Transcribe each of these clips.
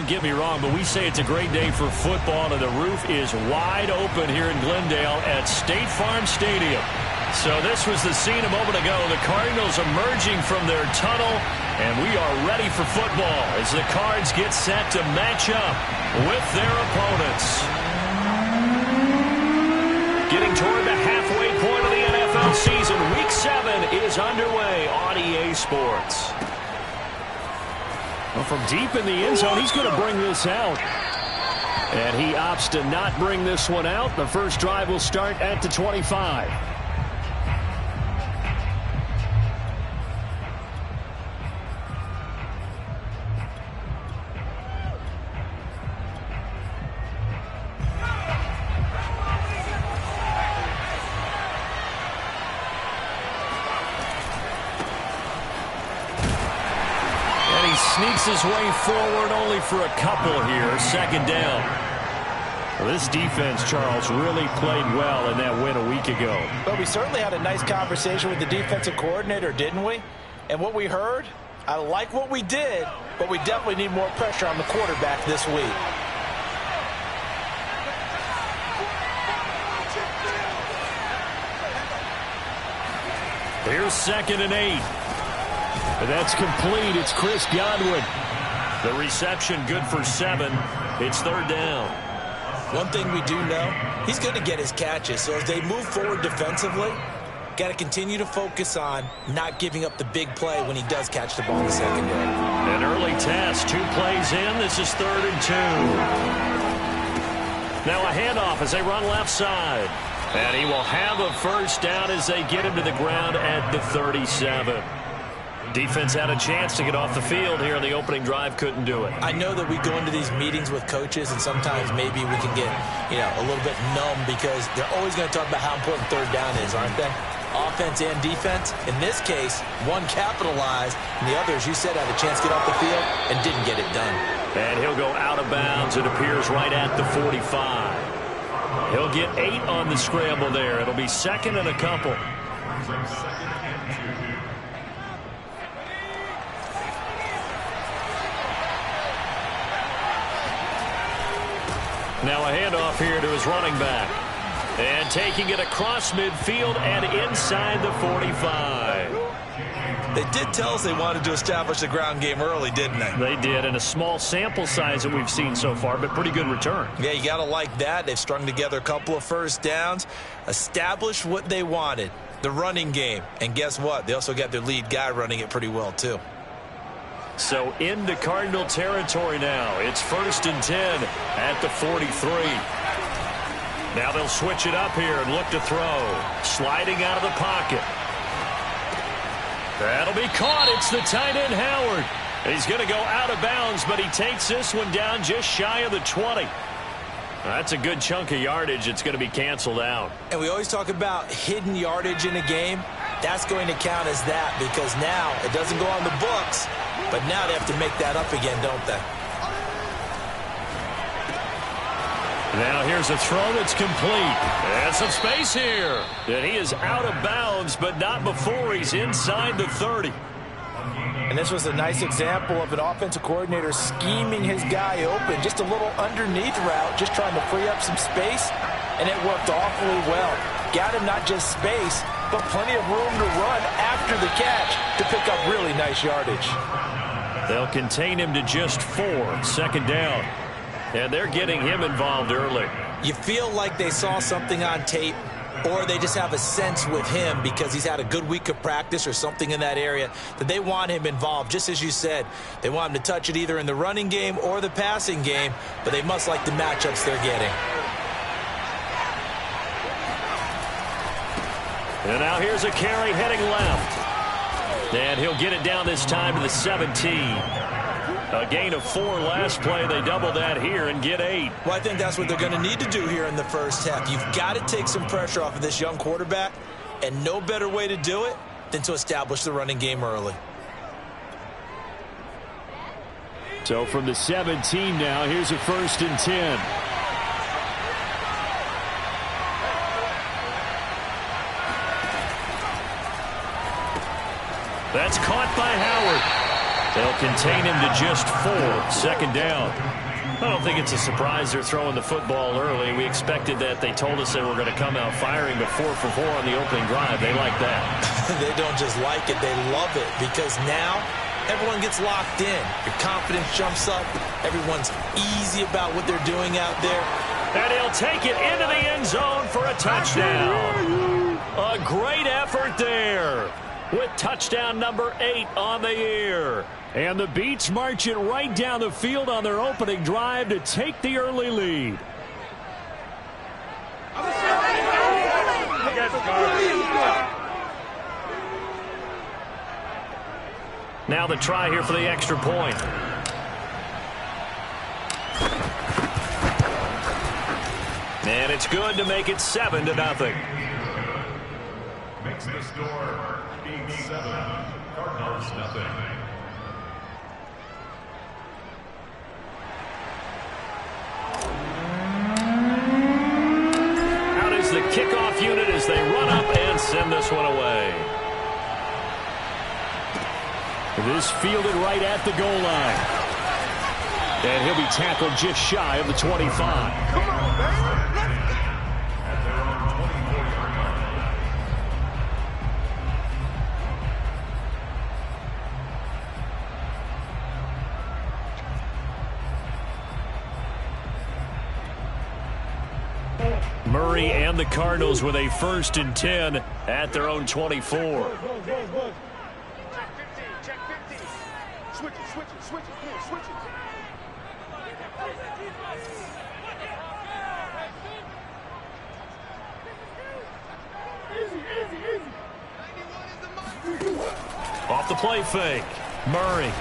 get me wrong, but we say it's a great day for football, and the roof is wide open here in Glendale at State Farm Stadium. So this was the scene a moment ago. The Cardinals emerging from their tunnel, and we are ready for football as the Cards get set to match up with their opponents. Getting toward the halfway point of the NFL season, Week 7 is underway on EA Sports. Well, from deep in the end zone, he's going to bring this out. And he opts to not bring this one out. The first drive will start at the 25. Sneaks his way forward only for a couple here. Second down. Well, this defense, Charles, really played well in that win a week ago. But we certainly had a nice conversation with the defensive coordinator, didn't we? And what we heard, I like what we did, but we definitely need more pressure on the quarterback this week. Here's 2nd and 8. That's complete. It's Chris Godwin. The reception good for 7. It's 3rd down. One thing we do know, he's going to get his catches. So as they move forward defensively, got to continue to focus on not giving up the big play when he does catch the ball in the secondary. An early test. 2 plays in. This is 3rd and 2. Now a handoff as they run left side. And he will have a first down as they get him to the ground at the 37. Defense had a chance to get off the field here in the opening drive, couldn't do it. I know that we go into these meetings with coaches, and sometimes maybe we can get, a little bit numb because they're always going to talk about how important 3rd down is, aren't they? Offense and defense. In this case, one capitalized, and the other, as you said, had a chance to get off the field and didn't get it done. And he'll go out of bounds. It appears right at the 45. He'll get 8 on the scramble there. It'll be 2nd and a couple. Now a handoff here to his running back. And taking it across midfield and inside the 45. They did tell us they wanted to establish the ground game early, didn't they? They did, and a small sample size that we've seen so far, but pretty good return. Yeah, you got to like that. They've strung together a couple of first downs, established what they wanted, the running game. And guess what? They also got their lead guy running it pretty well, too. So into Cardinal territory now. It's 1st and 10 at the 43. Now they'll switch it up here and look to throw. Sliding out of the pocket. That'll be caught. It's the tight end, Howard. He's going to go out of bounds, but he takes this one down just shy of the 20. That's a good chunk of yardage. It's going to be canceled out. And we always talk about hidden yardage in a game. That's going to count as that because now it doesn't go on the books, but now they have to make that up again, don't they? Now here's a throw that's complete. And some space here. And he is out of bounds, but not before he's inside the 30. And this was a nice example of an offensive coordinator scheming his guy open. Just a little underneath route, just trying to free up some space, and it worked awfully well. Got him not just space, but plenty of room to run after the catch to pick up really nice yardage. They'll contain him to just 4. 2nd down. And they're getting him involved early. You feel like they saw something on tape, or they just have a sense with him because he's had a good week of practice or something in that area that they want him involved. Just as you said, they want him to touch it either in the running game or the passing game, but they must like the matchups they're getting. And now here's a carry heading left. And he'll get it down this time to the 17. A gain of 4 last play. They double that here and get 8. Well, I think that's what they're going to need to do here in the first half. You've got to take some pressure off of this young quarterback, and no better way to do it than to establish the running game early. So from the 17 now, here's a 1st and 10. That's caught by Howard. They'll contain him to just 4. Second down. I don't think it's a surprise they're throwing the football early. We expected that. They told us they were going to come out firing, but 4 for 4 on the opening drive. They like that. They don't just like it, they love it, because now everyone gets locked in. Your confidence jumps up. Everyone's easy about what they're doing out there. And he'll take it into the end zone for a touchdown. A great effort there with touchdown number 8 on the year. And the Beats march it right down the field on their opening drive to take the early lead. Now the try here for the extra point. And it's good to make it 7-0. Makes the score 7, Cardinals 0. Out is the kickoff unit as they run up and send this one away. This fielded right at the goal line. And he'll be tackled just shy of the 25. Come on, baby. At their own 24-yard line. Murray and the Cardinals with a 1st and 10 at their own 24. Switch it. Easy. Off the play fake. Murray.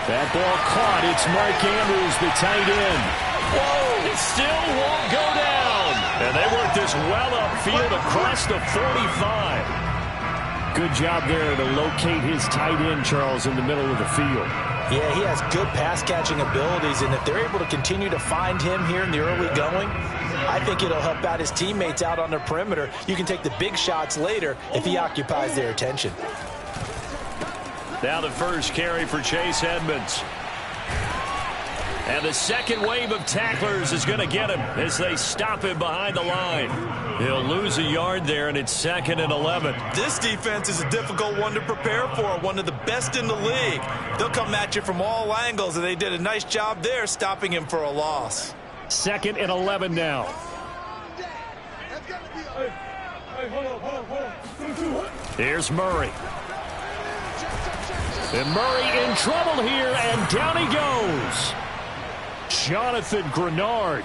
That ball caught. It's Mark Andrews, the tight end. Whoa! It still won't go down. And they work this well upfield across the 45. Good job there to locate his tight end, Charles, in the middle of the field. Yeah, he has good pass-catching abilities, and if they're able to continue to find him here in the early going, I think it'll help out his teammates out on the perimeter. You can take the big shots later if he occupies their attention. Now the first carry for Chase Edmonds. And the second wave of tacklers is going to get him as they stop him behind the line. He'll lose a yard there, and it's 2nd and 11. This defense is a difficult one to prepare for, one of the best in the league. They'll come at you from all angles, and they did a nice job there stopping him for a loss. 2nd and 11 now. Here's Murray. And Murray in trouble here, and down he goes. Jonathan Grenard.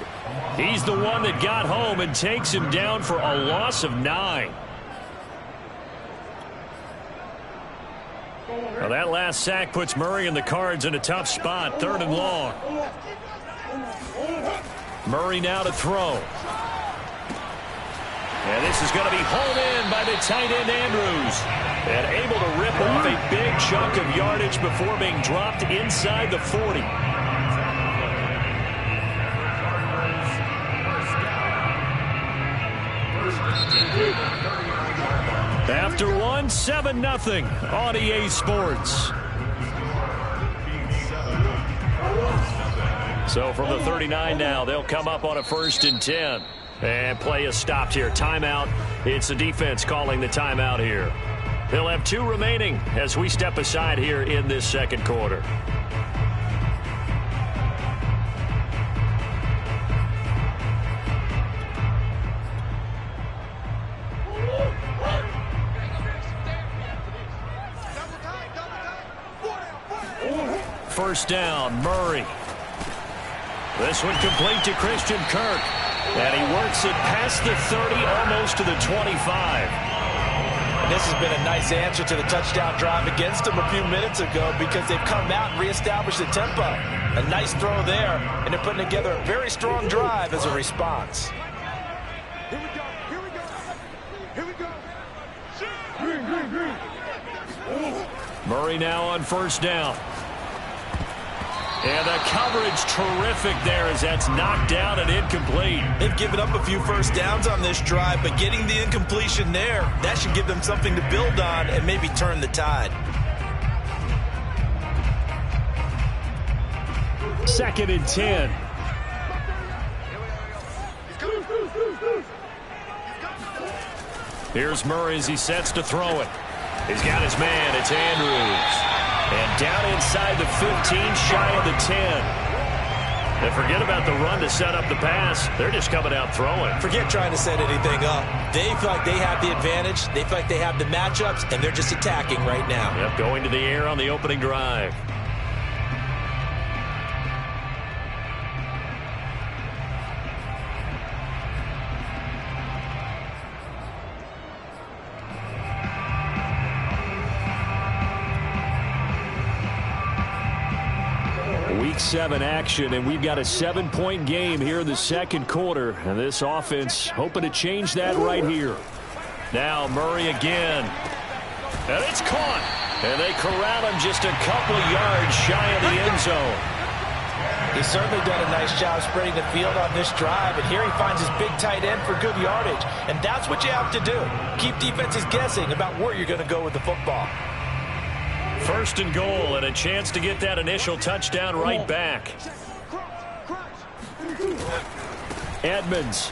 He's the one that got home and takes him down for a loss of 9. Well, that last sack puts Murray and the Cards in a tough spot. 3rd and long. Murray now to throw. And this is going to be hauled in by the tight end Andrews. And able to rip off a big chunk of yardage before being dropped inside the 40. After one, 7-0 on EA Sports. So from the 39 now, they'll come up on a 1st and 10. And play is stopped here. Timeout. It's the defense calling the timeout here. They'll have 2 remaining as we step aside here in this second quarter. First down, Murray. This one complete to Christian Kirk. And he works it past the 30, almost to the 25. And this has been a nice answer to the touchdown drive against them a few minutes ago because they've come out and reestablished the tempo. A nice throw there, and they're putting together a very strong drive as a response. Here we go. Green. Murray now on first down. And the coverage terrific there as that's knocked down and incomplete. They've given up a few first downs on this drive, but getting the incompletion there, that should give them something to build on and maybe turn the tide. 2nd and 10. Here's Murray as he sets to throw it. He's got his man. It's Andrews. And down inside the 15, shy of the 10. And forget about the run to set up the pass. They're just coming out throwing. Forget trying to set anything up. They feel like they have the advantage. They feel like they have the matchups, and they're just attacking right now. Yep, going to the air on the opening drive. Week 7 action, and we've got a 7-point game here in the second quarter. And this offense hoping to change that right here. Now Murray again. And it's caught. And they corral him just a couple yards shy of the end zone. He's certainly done a nice job spreading the field on this drive. And here he finds his big tight end for good yardage. And that's what you have to do. Keep defenses guessing about where you're going to go with the football. 1st and goal, and a chance to get that initial touchdown right back. Edmonds.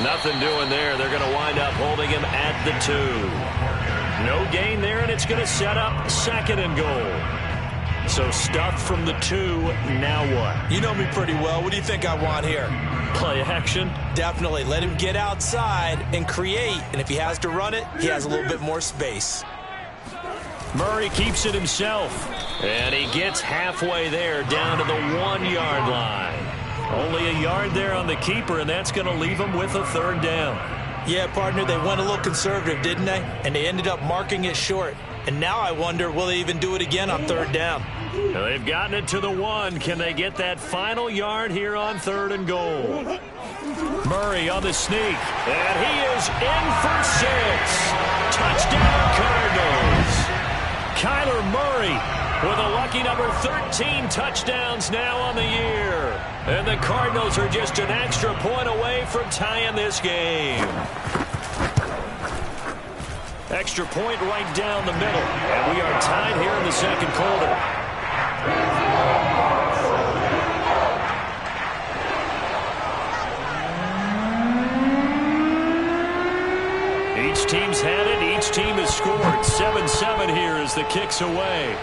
Nothing doing there. They're going to wind up holding him at the 2. No gain there, and it's going to set up 2nd and goal. So stuffed from the 2. Now what? You know me pretty well. What do you think I want here? Play action? Definitely. Let him get outside and create. And if he has to run it, he has a little bit more space. Murray keeps it himself. And he gets halfway there down to the 1-yard line. Only a yard there on the keeper, and that's going to leave him with a 3rd down. Yeah, partner, they went a little conservative, didn't they? And they ended up marking it short. And now I wonder, will they even do it again on 3rd down? Now they've gotten it to the 1. Can they get that final yard here on 3rd and goal? Murray on the sneak. And he is in for 6. Touchdown, Cardinals. Kyler Murray with a lucky number 13 touchdowns now on the year. And the Cardinals are just an extra point away from tying this game. Extra point right down the middle. And we are tied here in the second quarter. Each team's had it. Each team has scored. 7-7 here as the kick's away.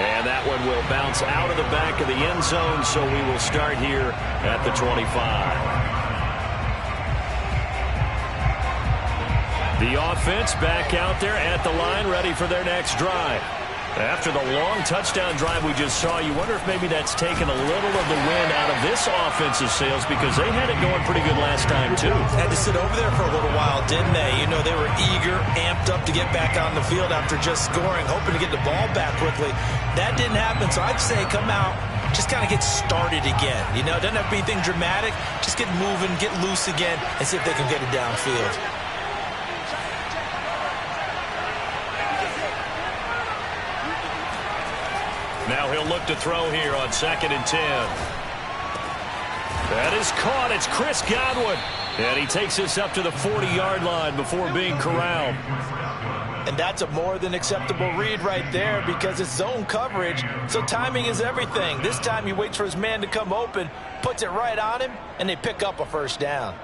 And that one will bounce out of the back of the end zone, so we will start here at the 25. The offense back out there at the line, ready for their next drive. After the long touchdown drive we just saw, you wonder if maybe that's taken a little of the wind out of this offensive sails, because they had it going pretty good last time, too. Had to sit over there for a little while, didn't they? You know, they were eager, amped up to get back on the field after just scoring, hoping to get the ball back quickly. That didn't happen, so I'd say come out, just kind of get started again. You know, it doesn't have to be anything dramatic. Just get moving, get loose again, and see if they can get it downfield. Now he'll look to throw here on 2nd and 10. That is caught. It's Chris Godwin. And he takes us up to the 40-yard line before being corralled. And that's a more than acceptable read right there, because it's zone coverage, so timing is everything. This time he waits for his man to come open, puts it right on him, and they pick up a 1st down.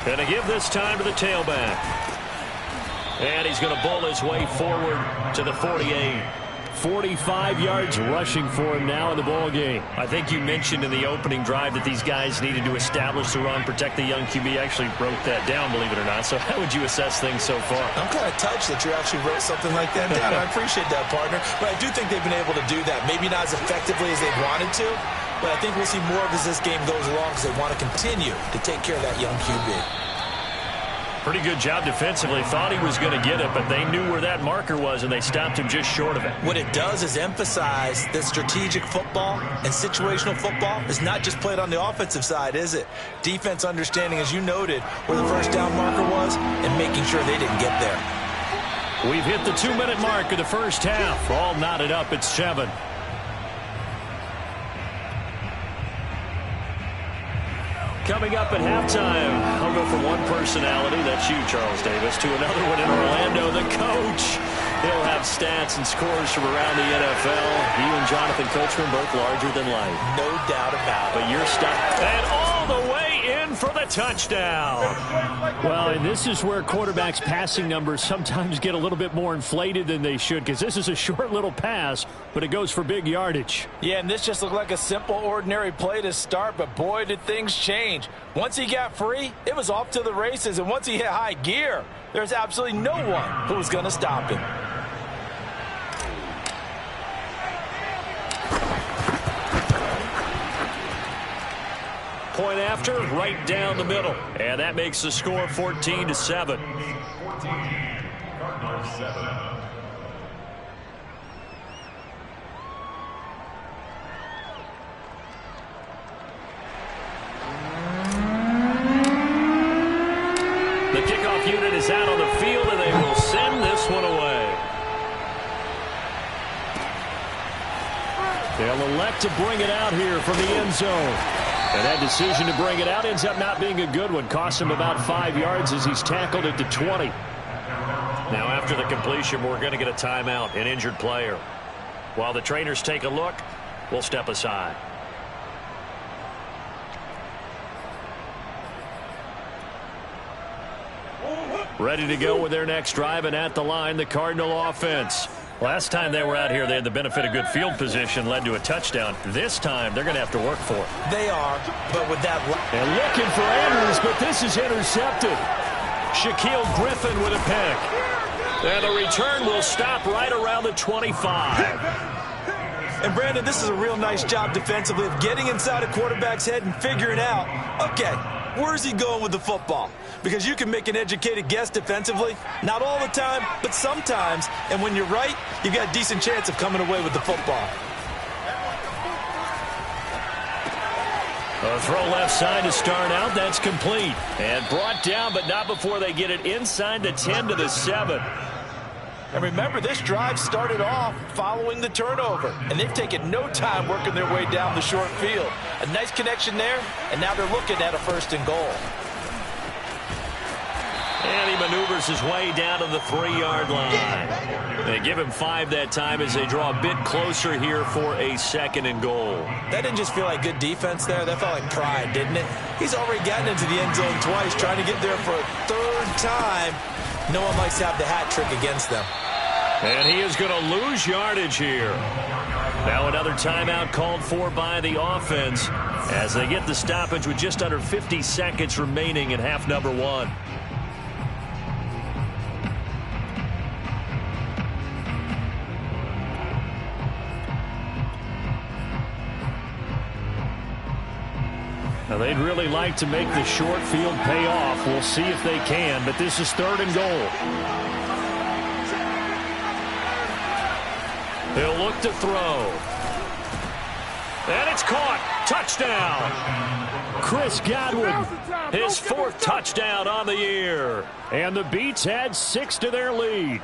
Going to give this time to the tailback. And he's going to bowl his way forward to the 48. 45 yards rushing for him now in the ball game. I think you mentioned in the opening drive that these guys needed to establish the run, protect the young QB. Actually wrote that down, believe it or not. So how would you assess things so far? I'm kind of touched that you actually wrote something like that down. I appreciate that, partner. But I do think they've been able to do that. Maybe not as effectively as they wanted to, but I think we'll see more of as this game goes along, because they want to continue to take care of that young QB. Pretty good job defensively. Thought he was going to get it, but they knew where that marker was, and they stopped him just short of it. What it does is emphasize that strategic football and situational football is not just played on the offensive side, is it? Defense understanding, as you noted, where the 1st down marker was and making sure they didn't get there. We've hit the 2-minute mark of the first half. All knotted up at 7. Coming up at halftime, I'll go from one personality, that's you, Charles Davis, to another one in Orlando, the coach. He'll have stats and scores from around the NFL. You and Jonathan Coachman both larger than life. No doubt about it. But you're stuck. And all the way in for the touchdown. Well, and this is where quarterbacks' passing numbers sometimes get a little bit more inflated than they should, because this is a short little pass, but it goes for big yardage. Yeah, and this just looked like a simple, ordinary play to start, but boy, did things change. Once he got free, it was off to the races, and once he hit high gear, there's absolutely no one who was going to stop him. Point after, right down the middle. And that makes the score 14-7. The kickoff unit is out on the field, and they will send this one away. They'll elect to bring it out here from the end zone. And that decision to bring it out ends up not being a good one. Costs him about 5 yards as he's tackled at the 20. Now after the completion, we're going to get a timeout, an injured player. While the trainers take a look, we'll step aside. Ready to go with their next drive, and at the line, the Cardinal offense. Last time they were out here, they had the benefit of good field position, led to a touchdown. This time, they're going to have to work for it. They are, but with that... And looking for Andrews, but this is intercepted. Shaquille Griffin with a pick. And the return will stop right around the 25. And, Brandon, this is a real nice job defensively of getting inside a quarterback's head and figuring out, okay, where's he going with the football? Because you can make an educated guess defensively. Not all the time, but sometimes. And when you're right, you've got a decent chance of coming away with the football. A throw left side to start out. That's complete. And brought down, but not before they get it inside the 10 to the 7. And remember, this drive started off following the turnover. And they've taken no time working their way down the short field. A nice connection there, and now they're looking at a 1st and goal. And he maneuvers his way down to the 3-yard line. They give him 5 that time as they draw a bit closer here for a 2nd and goal. That didn't just feel like good defense there. That felt like pride, didn't it? He's already gotten into the end zone twice, trying to get there for a 3rd time. No one likes to have the hat trick against them. And he is going to lose yardage here. Now another timeout called for by the offense as they get the stoppage with just under 50 seconds remaining in half number 1. Now they'd really like to make the short field pay off. We'll see if they can, but this is 3rd and goal. He'll look to throw. And it's caught. Touchdown. Chris Godwin, his 4th touchdown on the year. And the Beats add 6 to their lead.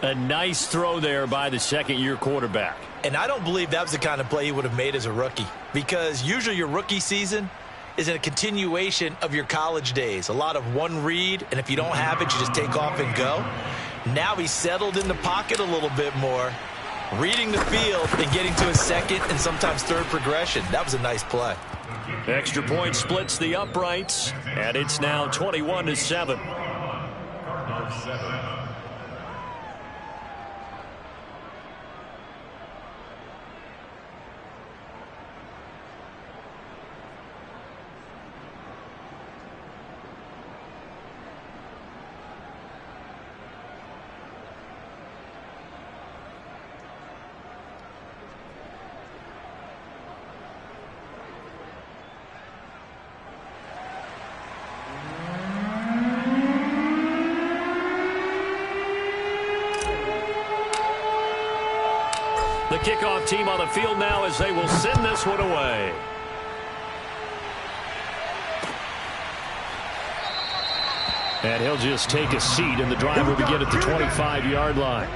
A nice throw there by the 2nd-year quarterback. And I don't believe that was the kind of play he would have made as a rookie, because usually your rookie season is a continuation of your college days. A lot of one read, and if you don't have it, you just take off and go. Now he's settled in the pocket a little bit more, reading the field and getting to his 2nd and sometimes 3rd progression. That was a nice play. Extra point splits the uprights, and it's now 21-7. The kickoff team on the field now as they will send this one away. And he'll just take a seat, and the drive will begin at the 25-yard line.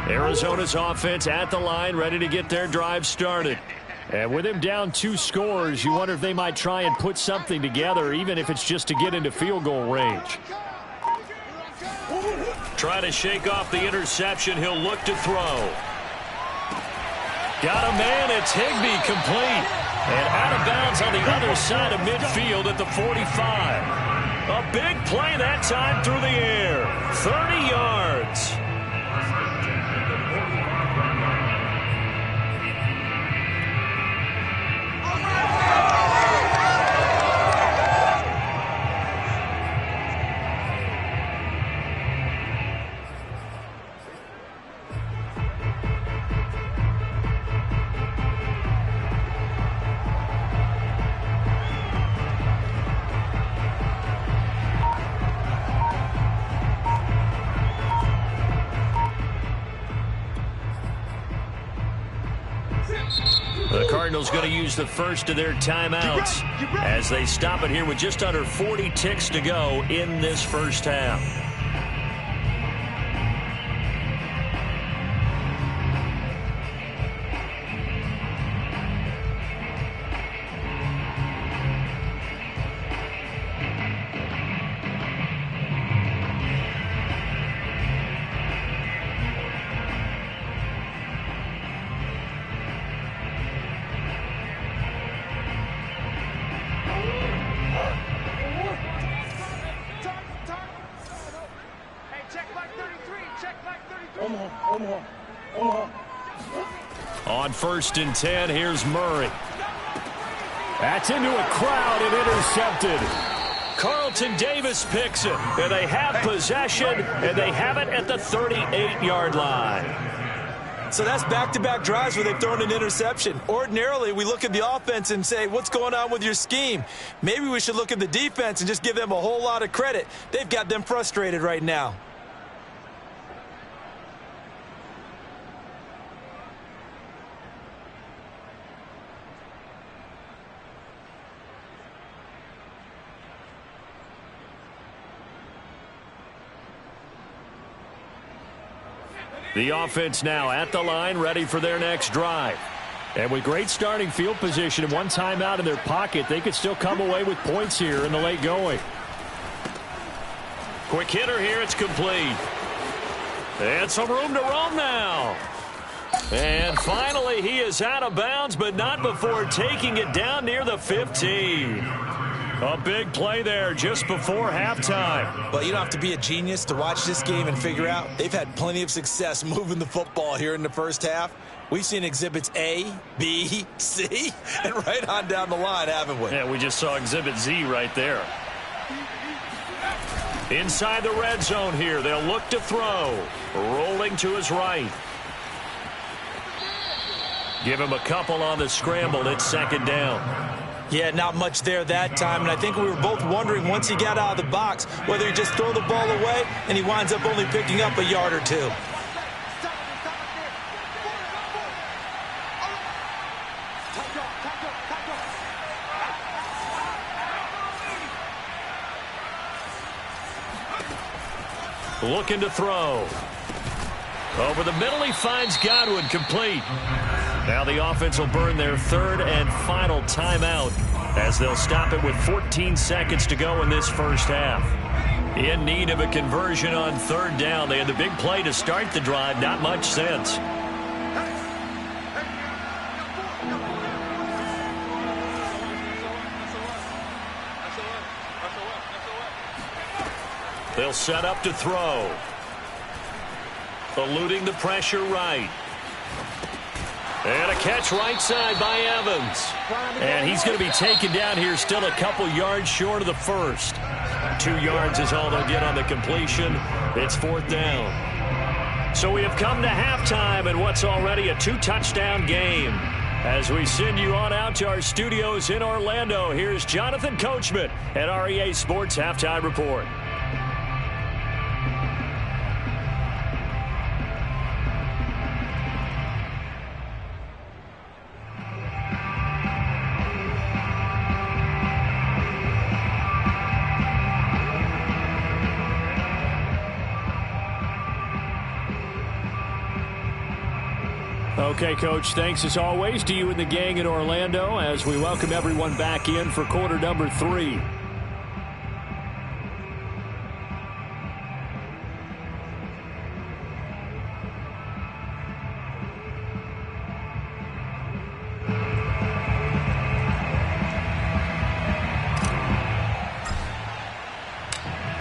Arizona's offense at the line, ready to get their drive started. And with him down 2 scores, you wonder if they might try and put something together, even if it's just to get into field goal range. Trying to shake off the interception. He'll look to throw. Got a man. It's Higbee, complete. And out of bounds on the other side of midfield at the 45. A big play that time through the air. 30 yards. The Cardinals going to use the first of their timeouts as they stop it here with just under 40 ticks to go in this first half. On 1st and 10, here's Murray. That's into a crowd and intercepted. Carlton Davis picks it, and they have possession, and they have it at the 38-yard line. So that's back-to-back drives where they've thrown an interception. Ordinarily, we look at the offense and say, what's going on with your scheme? Maybe we should look at the defense and just give them a whole lot of credit. They've got them frustrated right now. The offense now at the line, ready for their next drive. And with great starting field position and one timeout in their pocket, they could still come away with points here in the late going. Quick hitter here. It's complete. And some room to roam now. And finally, he is out of bounds, but not before taking it down near the 15. A big play there just before halftime. Well, you don't have to be a genius to watch this game and figure out they've had plenty of success moving the football here in the first half. We've seen exhibits A, B, C, and right on down the line, haven't we? Yeah, we just saw exhibit Z right there. Inside the red zone here, they'll look to throw. Rolling to his right. Give him a couple on the scramble. It's second down. Yeah, not much there that time, and I think we were both wondering once he got out of the box whether he just throw the ball away and he winds up only picking up a yard or two. Looking to throw. Over the middle, he finds Godwin, complete. Now the offense will burn their third and final timeout as they'll stop it with 14 seconds to go in this first half. In need of a conversion on third down. They had the big play to start the drive. Not much sense. They'll set up to throw. Eluding the pressure right. And a catch right side by Evans. And he's going to be taken down here still a couple yards short of the first. 2 yards is all they'll get on the completion. It's fourth down. So we have come to halftime in what's already a 2-touchdown game. As we send you on out to our studios in Orlando, here's Jonathan Coachman at REA Sports Halftime Report. Okay, Coach, thanks as always to you and the gang in Orlando as we welcome everyone back in for quarter number 3.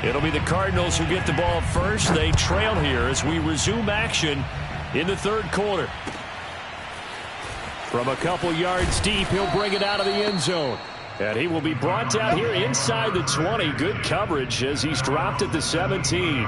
It'll be the Cardinals who get the ball first. They trail here as we resume action in the third quarter. From a couple yards deep, he'll bring it out of the end zone. And he will be brought down here inside the 20. Good coverage as he's dropped at the 17.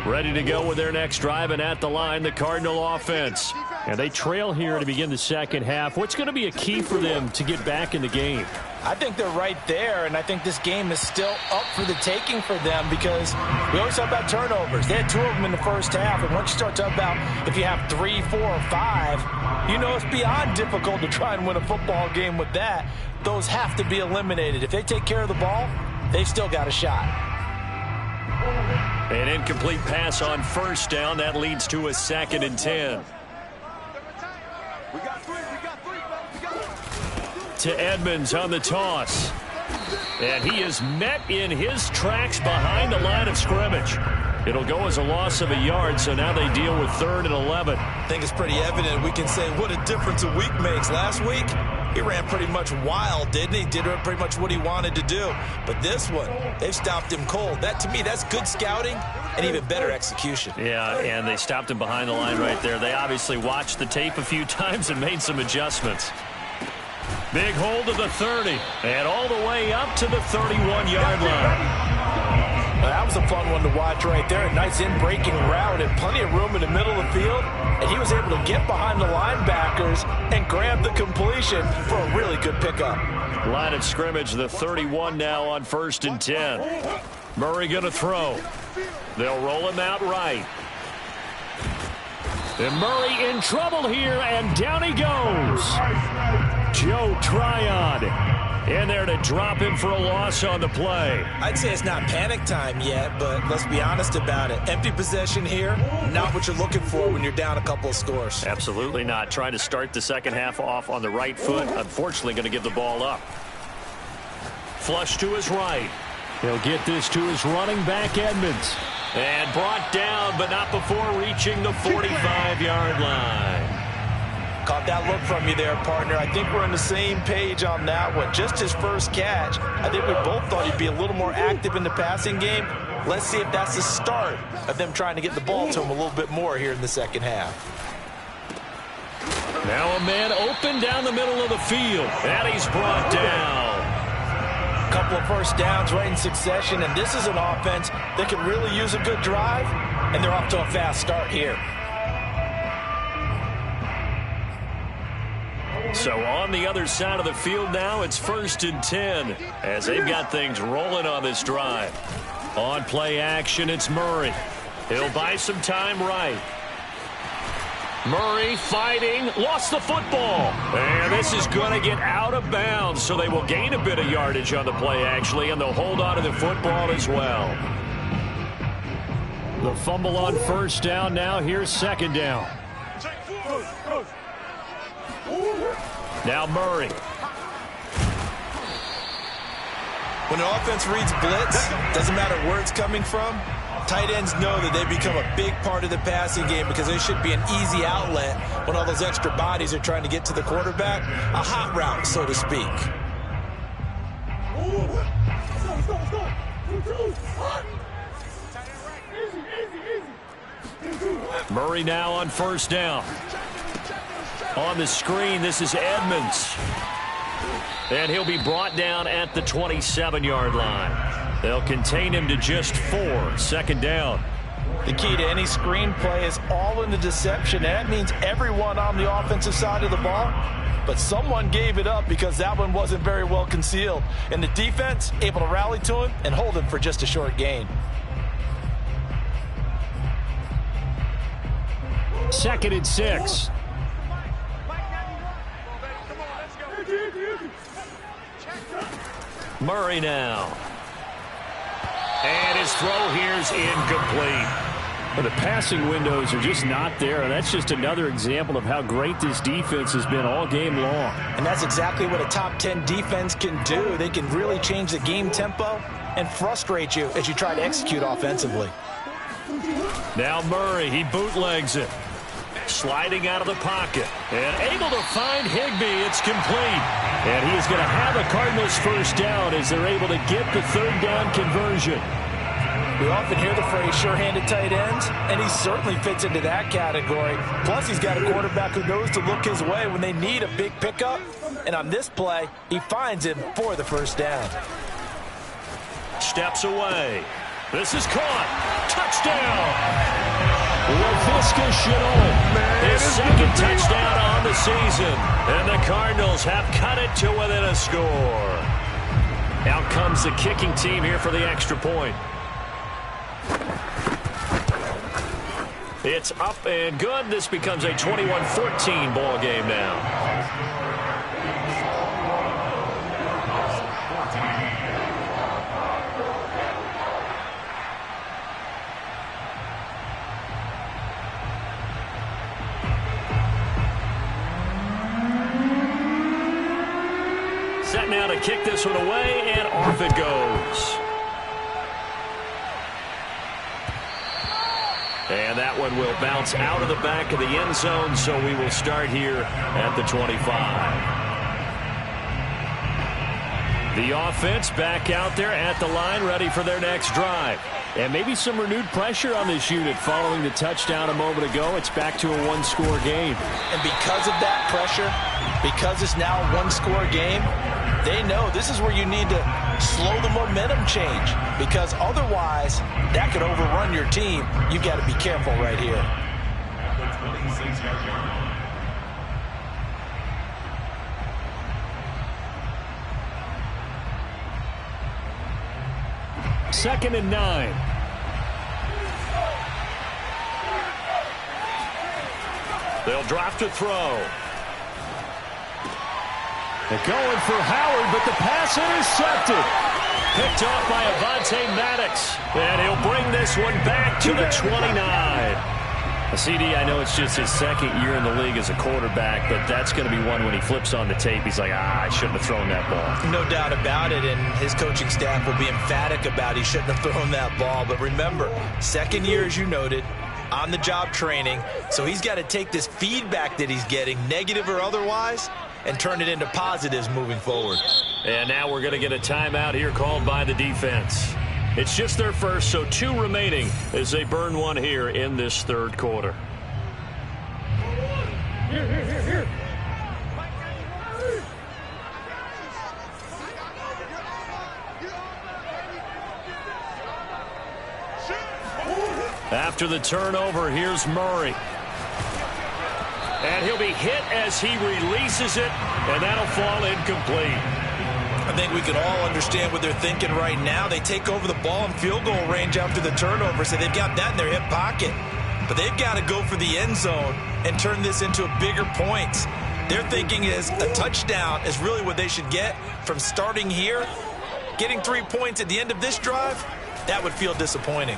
Ready to go with their next drive, and at the line, the Cardinal offense. And they trail here to begin the second half. What's going to be a key for them to get back in the game? I think they're right there, and I think this game is still up for the taking for them because we always talk about turnovers. They had 2 of them in the first half, and once you start talking about if you have 3, 4, or 5, you know it's beyond difficult to try and win a football game with that. Those have to be eliminated. If they take care of the ball, they've still got a shot. An incomplete pass on first down. That leads to a 2nd and 10. We got 3. To Edmonds on the toss. And he is met in his tracks behind the line of scrimmage. It'll go as a loss of a yard, so now they deal with 3rd and 11. I think it's pretty evident. We can say what a difference a week makes. Last week, he ran pretty much wild, didn't he? Did pretty much what he wanted to do. But this one, they've stopped him cold. That, to me, that's good scouting and even better execution. Yeah, and they stopped him behind the line right there. They obviously watched the tape a few times and made some adjustments. Big hold to the 30, and all the way up to the 31-yard line. That was a fun one to watch right there. A nice in-breaking route and plenty of room in the middle of the field. And he was able to get behind the linebackers and grab the completion for a really good pickup. Line of scrimmage, the 31 now on 1st and 10. Murray going to throw. They'll roll him out right. And Murray in trouble here, and down he goes. Joe Tryon in there to drop him for a loss on the play. I'd say it's not panic time yet, but let's be honest about it. Empty possession here, not what you're looking for when you're down a couple of scores. Absolutely not. Trying to start the second half off on the right foot. Unfortunately, going to give the ball up. Flush to his right. He'll get this to his running back, Edmonds. And brought down, but not before reaching the 45-yard line. Caught that look from you there, partner. I think we're on the same page on that one. Just his first catch. I think we both thought he'd be a little more active in the passing game. Let's see if that's the start of them trying to get the ball to him a little bit more here in the second half. Now a man open down the middle of the field. And he's brought down. Couple of first downs right in succession, and this is an offense that can really use a good drive, and they're off to a fast start here. So on the other side of the field now, it's 1st and 10 as they've got things rolling on this drive. On play action, it's Murray. He'll buy some time right. Murray fighting, lost the football. And this is going to get out of bounds, so they will gain a bit of yardage on the play, actually, and they'll hold on to the football as well. The fumble on first down now. Here's second down. Now Murray. When an offense reads blitz, doesn't matter where it's coming from, tight ends know that they become a big part of the passing game because they should be an easy outlet when all those extra bodies are trying to get to the quarterback. A hot route, so to speak. Murray now on first down. On the screen, this is Edmonds. And he'll be brought down at the 27-yard line. They'll contain him to just 4. Second down. The key to any screen play is all in the deception. That means everyone on the offensive side of the ball. But someone gave it up because that one wasn't very well concealed. And the defense able to rally to him and hold him for just a short gain. 2nd and 6. Murray now. And his throw here's incomplete. Well, the passing windows are just not there, and that's just another example of how great this defense has been all game long. And that's exactly what a top 10 defense can do. They can really change the game tempo and frustrate you as you try to execute offensively. Now Murray, he bootlegs it. Sliding out of the pocket and able to find Higbee. It's complete. And he is going to have a Cardinals first down as they're able to get the third down conversion. We often hear the phrase sure-handed tight ends, and he certainly fits into that category. Plus, he's got a quarterback who knows to look his way when they need a big pickup. And on this play, he finds him for the first down. Steps away. This is caught. Touchdown. LaVisca Chenault, his second touchdown on the season. And the Cardinals have cut it to within a score. Out comes the kicking team here for the extra point. It's up and good. This becomes a 21-14 ball game now. Set now to kick this one away, and off it goes. And that one will bounce out of the back of the end zone, so we will start here at the 25. The offense back out there at the line, ready for their next drive. And maybe some renewed pressure on this unit following the touchdown a moment ago. It's back to a one-score game. And because of that pressure, because it's now a one-score game, they know this is where you need to slow the momentum change, because otherwise that could overrun your team. You've got to be careful right here. Second and 9. They'll drop to throw. They're going for Howard, but the pass intercepted. Picked off by Avonte Maddox. And he'll bring this one back to the 29. CD, I know it's just his second year in the league as a quarterback, but that's going to be one when he flips on the tape. He's like, I shouldn't have thrown that ball. No doubt about it, and his coaching staff will be emphatic about he shouldn't have thrown that ball. But remember, second year, as you noted, on-the-job training, so he's got to take this feedback that he's getting, negative or otherwise, and turn it into positives moving forward. And now we're going to get a timeout here called by the defense. It's just their first, so 2 remaining as they burn one here in this third quarter. Here. After the turnover, here's Murray. And he'll be hit as he releases it, and that'll fall incomplete. I think we can all understand what they're thinking right now. They take over the ball in field goal range after the turnover, so they've got that in their hip pocket. But they've got to go for the end zone and turn this into a bigger point. Their thinking is a touchdown is really what they should get from starting here. Getting 3 points at the end of this drive, that would feel disappointing.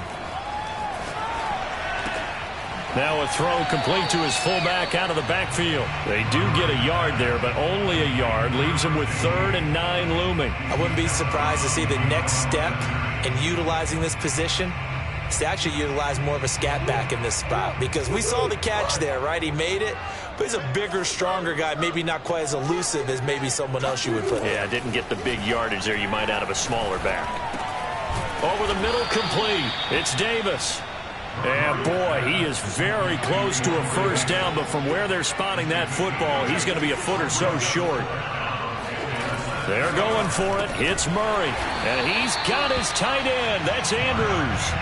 Now a throw complete to his fullback out of the backfield. They do get a yard there, but only a yard. Leaves him with 3rd and 9 looming. I wouldn't be surprised to see the next step in utilizing this position is to actually utilize more of a scat back in this spot, because we saw the catch there, right? He made it, but he's a bigger, stronger guy, maybe not quite as elusive as maybe someone else you would put. Yeah, didn't get the big yardage there you might out of a smaller back. Over the middle, complete. It's Davis. And boy, he is very close to a first down, but from where they're spotting that football, he's going to be a foot or so short. They're going for it. It's Murray. And he's got his tight end. That's Andrews.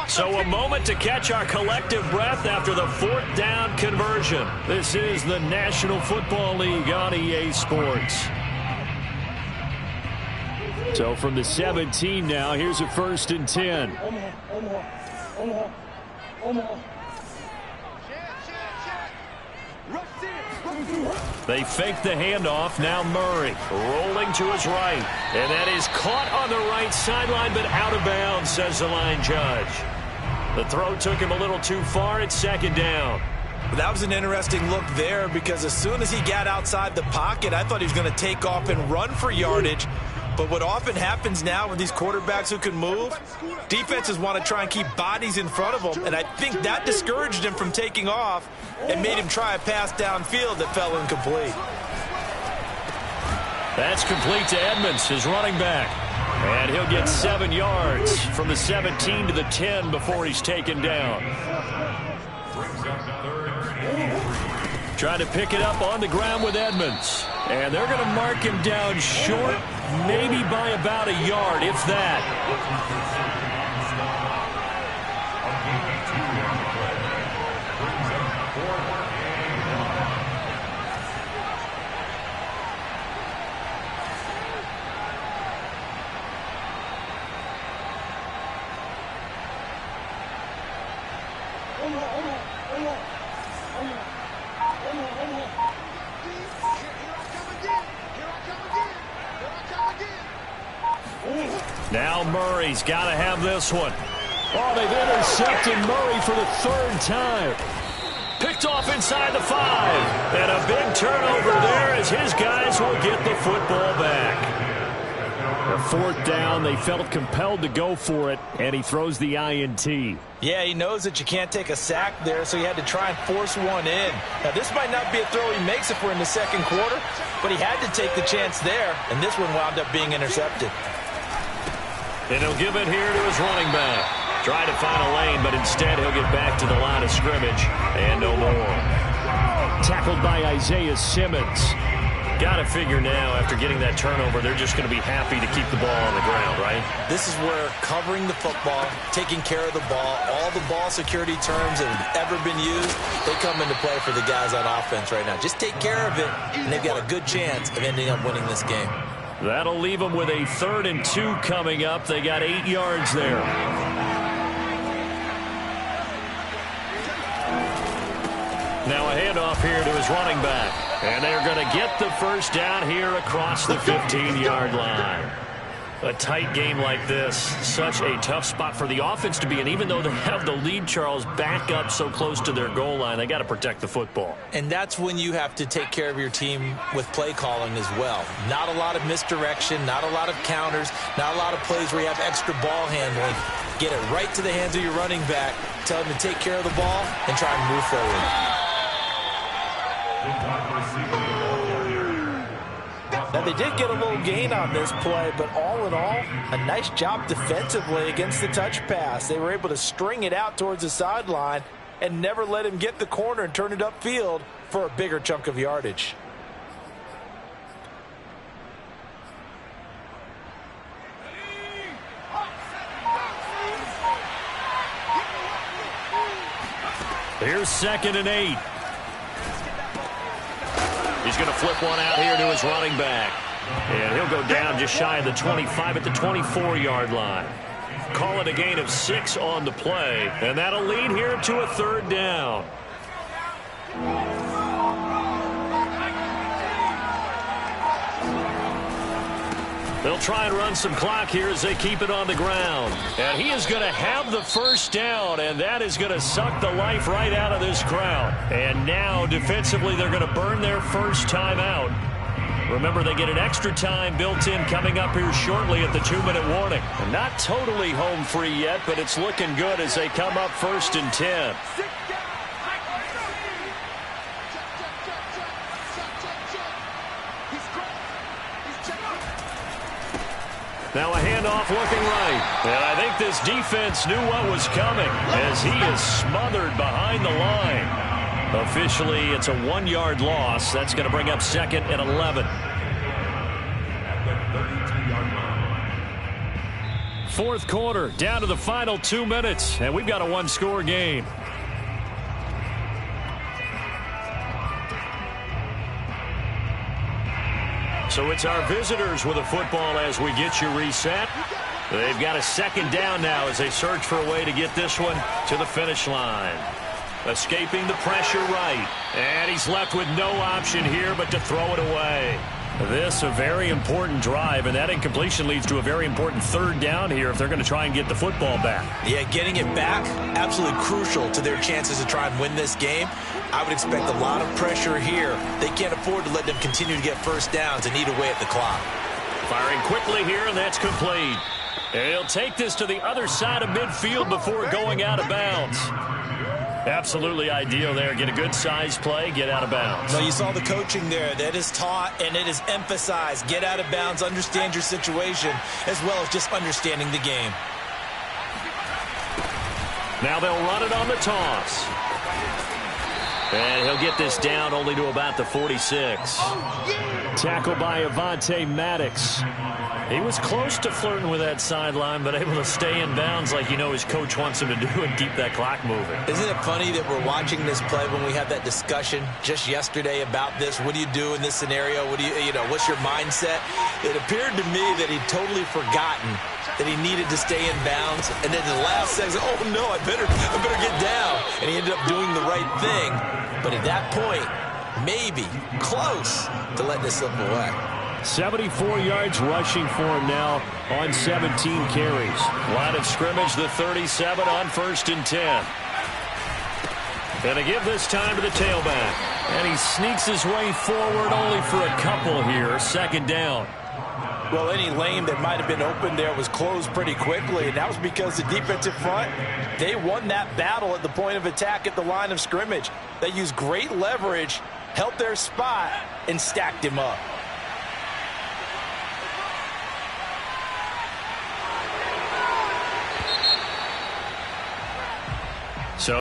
So a moment to catch our collective breath after the 4th down conversion. This is the National Football League on EA Sports. So from the 17 now, here's a 1st and 10. They fake the handoff. Now Murray rolling to his right. And that is caught on the right sideline, but out of bounds, says the line judge. The throw took him a little too far. It's 2nd down. That was an interesting look there, because as soon as he got outside the pocket, I thought he was going to take off and run for yardage. But what often happens now with these quarterbacks who can move, defenses want to try and keep bodies in front of them, and I think that discouraged him from taking off and made him try a pass downfield that fell incomplete. That's complete to Edmonds, his running back. And he'll get 7 yards from the 17 to the 10 before he's taken down. Trying to pick it up on the ground with Edmonds. And they're going to mark him down short, maybe by about a yard, if that. Now Murray's got to have this one. Oh, they've intercepted Murray for the 3rd time. Picked off inside the 5. And a big turnover there as his guys will get the football back. The 4th down, they felt compelled to go for it, and he throws the INT. Yeah, he knows that you can't take a sack there, so he had to try and force one in. Now, this might not be a throw he makes if we're in the 2nd quarter, but he had to take the chance there, and this one wound up being intercepted. And he'll give it here to his running back. Try to find a lane, but instead he'll get back to the line of scrimmage and no more. Tackled by Isaiah Simmons. Got to figure now, after getting that turnover, they're just going to be happy to keep the ball on the ground, right? This is where covering the football, taking care of the ball, all the ball security terms that have ever been used, they come into play for the guys on offense right now. Just take care of it, and they've got a good chance of ending up winning this game. That'll leave them with a 3rd and 2 coming up. They got 8 yards there. Now a handoff here to his running back. And they're going to get the first down here across the 15-yard line. A tight game like this, such a tough spot for the offense to be in. Even though they have the lead, Charles, back up so close to their goal line, they got to protect the football. And that's when you have to take care of your team with play calling as well. Not a lot of misdirection, not a lot of counters, not a lot of plays where you have extra ball handling. Get it right to the hands of your running back, tell him to take care of the ball, and try and move forward. Now, they did get a little gain on this play, but all in all, a nice job defensively against the touch pass. They were able to string it out towards the sideline and never let him get the corner and turn it upfield for a bigger chunk of yardage. Here's 2nd and 8. He's going to flip one out here to his running back. And he'll go down just shy of the 25 at the 24-yard line. Call it a gain of 6 on the play. And that'll lead here to a 3rd down. They'll try and run some clock here as they keep it on the ground. And he is going to have the first down, and that is going to suck the life right out of this crowd. And now, defensively, they're going to burn their first timeout. Remember, they get an extra time built in coming up here shortly at the 2-minute warning. Not totally home free yet, but it's looking good as they come up 1st and 10. Now a handoff looking right. And I think this defense knew what was coming as he is smothered behind the line. Officially, it's a 1-yard loss. That's going to bring up 2nd and 11. 4th quarter, down to the final 2 minutes, and we've got a 1-score game. So it's our visitors with a football as we get you reset. They've got a 2nd down now as they search for a way to get this one to the finish line. Escaping the pressure right. And he's left with no option here but to throw it away. This a very important drive, and that incompletion leads to a very important 3rd down here if they're going to try and get the football back. Yeah, getting it back, absolutely crucial to their chances to try and win this game. I would expect a lot of pressure here. They can't afford to let them continue to get first downs and eat away at the clock. Firing quickly here, and that's complete. And he'll take this to the other side of midfield before going out of bounds. Absolutely ideal there. Get a good size play, get out of bounds. No, you saw the coaching there. That is taught and it is emphasized. Get out of bounds, understand your situation, as well as just understanding the game. Now they'll run it on the toss. And he'll get this down only to about the 46. Tackled by Avonte Maddox. He was close to flirting with that sideline, but able to stay in bounds like you know his coach wants him to do and keep that clock moving. Isn't it funny that we're watching this play when we had that discussion just yesterday about this? What do you do in this scenario? What do you know, what's your mindset? It appeared to me that he'd totally forgotten that he needed to stay in bounds, and then the last second, oh no, I better get down. And he ended up doing the right thing. But at that point, maybe close to letting this slip away. 74 yards rushing for him now on 17 carries. Line of scrimmage, the 37 on 1st and 10. Gonna give this time to the tailback. And he sneaks his way forward only for a couple here. 2nd down. Well, any lane that might have been open there was closed pretty quickly, and that was because the defensive front, they won that battle at the point of attack at the line of scrimmage. They used great leverage, helped their spot, and stacked him up.